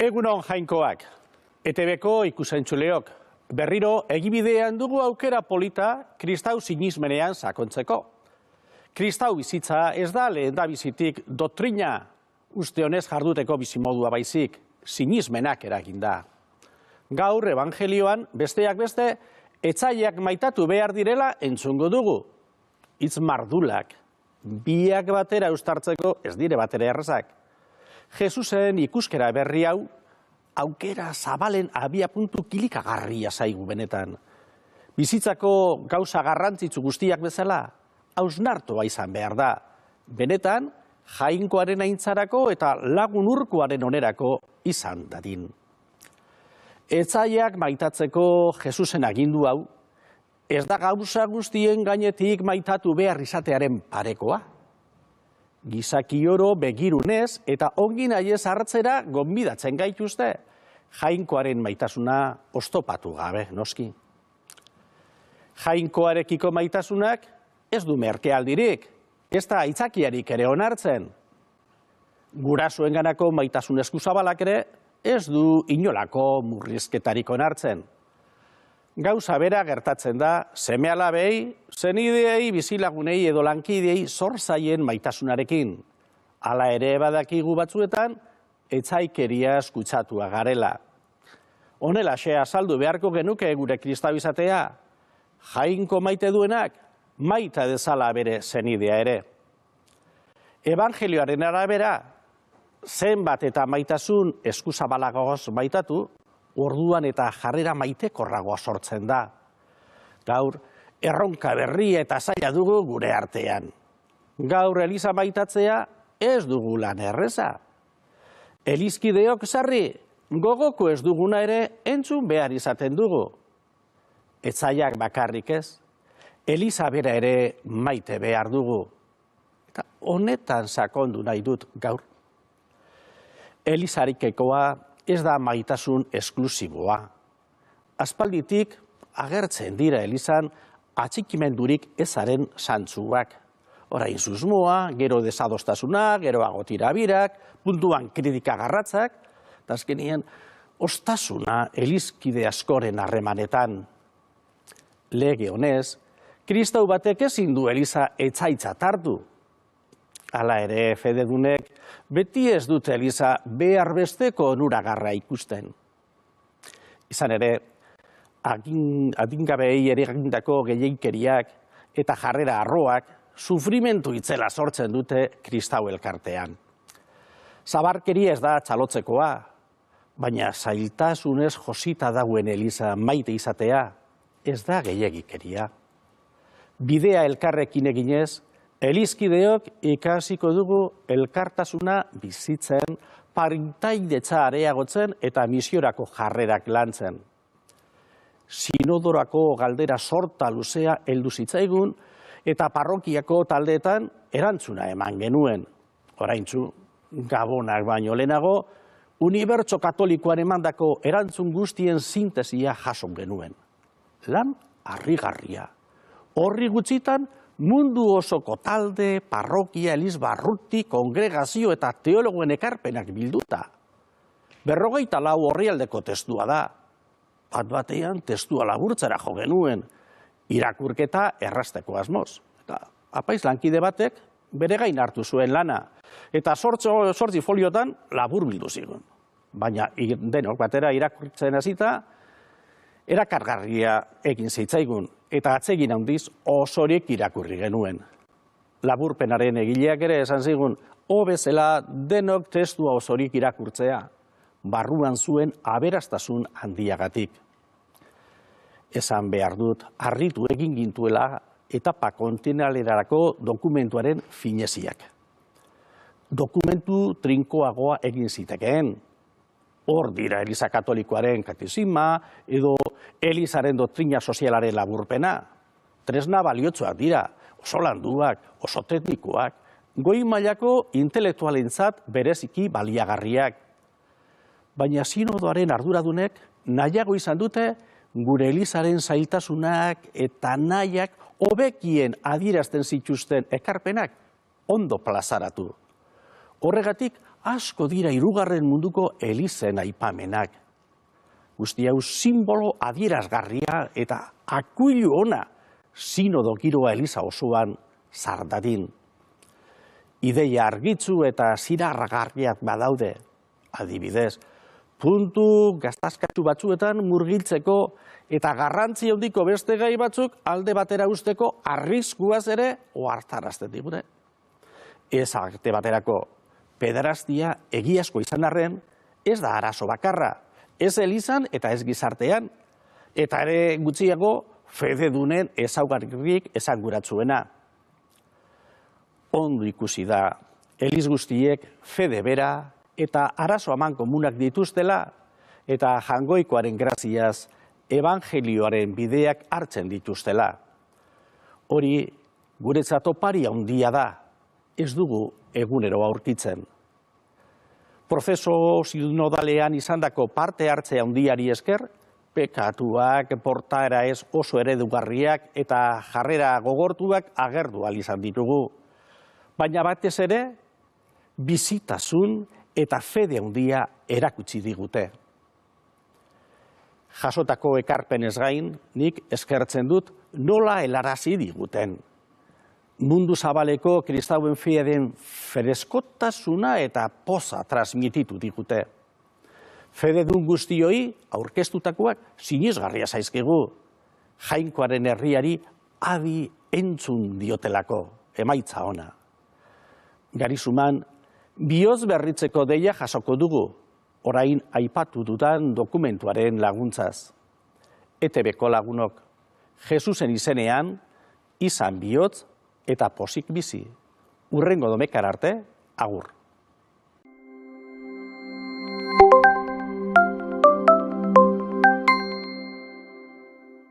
Egunon jainkoak, ETB-ko ikusentzuleok, berriro egibidean dugu aukera polita kristau sinismenean sakontzeko. Kristau bizitza ez da lehendabizitik doktrina, uste honez jarduteko bizimodua baizik, sinismenak eraginda. Gaur evangelioan besteak beste, etsaiak maitatu behar direla entzungo dugu. Hitz mardulak, biak batera eustartzeko ez dire batera errazak. Jesusen ikuskera berri hau, aukera zabalen abiapuntu kilikagarria zaigu benetan. Bizitzako gauza garrantzitsu guztiak bezala, hausnartua izan behar da. Benetan, jainkoaren aintzarako eta lagun urkoaren onerako izan dadin. Etsaiak maitatzeko Jesusen agindu hau, ez da gauza guztien gainetik maitatu behar izatearen parekoa. Gizaki oro begirunez eta ongi nahiez hartzera gonbidatzen gaituzte, jainkoaren maitasuna oztopatu gabe, noski. Jainkoarekiko maitasunak ez du merkealdirik, ez da aitzakiarik ere onartzen. Gurasoenganako maitasun eskuzabalak ere ez du inolako murrizketarik onartzen. Gauza bera gertatzen da, seme-alabei, senideei, bizilagunei edo lankideei zor zaien maitasunarekin. Hala ere badakigu batzuetan, etzaikeria eskutsatua garela. Honelaxe azaldu beharko genuke gure kristau izatea, jainko maite duenak, maita dezala bere senidea ere. Evangelioaren arabera, zenbat eta maitasun eskuzabalagoz maitatu, orduan eta jarrera maitekorragoa sortzen da. Gaur, erronka berria eta zaila dugu gure artean. Gaur Eliza maitatzea ez dugu lan erreza. Elizkideok sarri, gogoko ez duguna ere entzun behar izaten dugu. Etzaiak bakarrik ez, Eliza bera ere maite behar dugu. Eta honetan sakondu nahi dut gaur. Elizarikekoa ez da maitasun esklusiboa. Aspalditik agertzen dira Elizan atxikimendurik ezaren santzuak. Orain susmoa, gero desadostasuna, gero agotirabirak, puntuan kritika garratzak, eta azkenien ostasuna elizkide askoren harremanetan. Lege honez, kristau batek ezin du Eliza etzaitzat hartu. Hala ere, fededunek, beti ez dute Eliza behar besteko onuragarra ikusten. Izan ere, adingabei ere egindako gehiekeriak eta jarrera arroak sufrimentu itzela sortzen dute kristau elkartean. Zabarkeria ez da txalotzekoa, baina zailtasunez josita dauen Eliza maite izatea ez da gehiegikeria. Bidea elkarrekin eginez, Elizkideok ikasiko dugu elkartasuna bizitzen, partaidetza areagotzen eta misiorako jarrerak lantzen. Sinodorako galdera sorta luzea heldu zitzaigun eta parrokiako taldeetan erantzuna eman genuen. Oraintzu, gabonak baino lehenago, unibertso katolikoan emandako erantzun guztien sintesia jaso genuen. Lan harrigarria. Horri gutxitan, mundu osoko talde, parrokia, elizbarruti, kongregazio eta teologoen ekarpenak bilduta. 54 orrialdeko testua da. Bat-batean testua laburtzera jo genuen, irakurketa errazteko asmoz. Eta apaiz lankide batek bere gain hartu zuen lana, eta 8 foliotan labur bildu zigun. Baina denok batera irakurtzen hasita, erakargarria egin zitzaigun, eta atsegin handiz osorik irakurri genuen. Laburpenaren egileak ere esan zigun, bezala denok testua osorik irakurtzea, barruan zuen aberastasun handiagatik. Esan behar dut, harritu egin gintuela etapa kontinentalerako dokumentuaren fineziak. Dokumentu trinkoagoa egin zitekeen. Hor dira Eliza Katolikoaren katizima edo Elizaren doktrina sozialaren laburpena. Tresna baliotsuak dira, oso landuak, oso teknikoak, goi mailako intelektualentzat bereziki baliagarriak. Baina sinodoaren arduradunek nahiago izan dute gure Elizaren zailtasunak eta nahiak hobekien adierazten zituzten ekarpenak ondo plazaratu. Horregatik asko dira hirugarren munduko elizen aipamenak. Guzti hau simbolo adierazgarria eta akuilu ona sinodo giroa eliza osoan zardadin. Ideia argitzu eta zirarragarriak badaude, adibidez, puntu gaztaskatu batzuetan murgiltzeko eta garrantzi handiko beste gai batzuk alde batera usteko arriskuaz ere ohartarazten digute. Ez alde baterako pederastia egiazko izan arren, ez da arazo bakarra, ez elizan eta ez gizartean, eta ere gutxiago fededunen ezaugarririk esanguratsuena. Ondo ikusi da, eliz guztiek fede bera eta arazo aman komunak dituztela eta jangoikoaren graziaz evangelioaren bideak hartzen dituztela. Hori guretzat opari handia da, ez dugu egunero aurkitzen. Prozeso sinodalean izandako parte hartze handiari esker, pekatuak, portaera ez oso eredugarriak eta jarrera gogortuak agertu ahal izan ditugu. Baina batez ere, bizitasun eta fede handia erakutsi digute. Jasotako ekarpenez gain, nik eskertzen dut nola helarazi diguten. Mundu zabaleko kristauen fedeen freskotasuna eta poza transmititu digute. Fededun guztioi aurkeztutakoak sinesgarria zaizkigu. Jainkoaren herriari adi entzun diotelako, emaitza ona. Garizuman, bihotz berritzeko deia jasoko dugu, orain aipatu dudan dokumentuaren laguntzaz. ETB-ko lagunok, Jesusen izenean, izan bihotz eta pozik bizi. Hurrengo domekar arte, agur.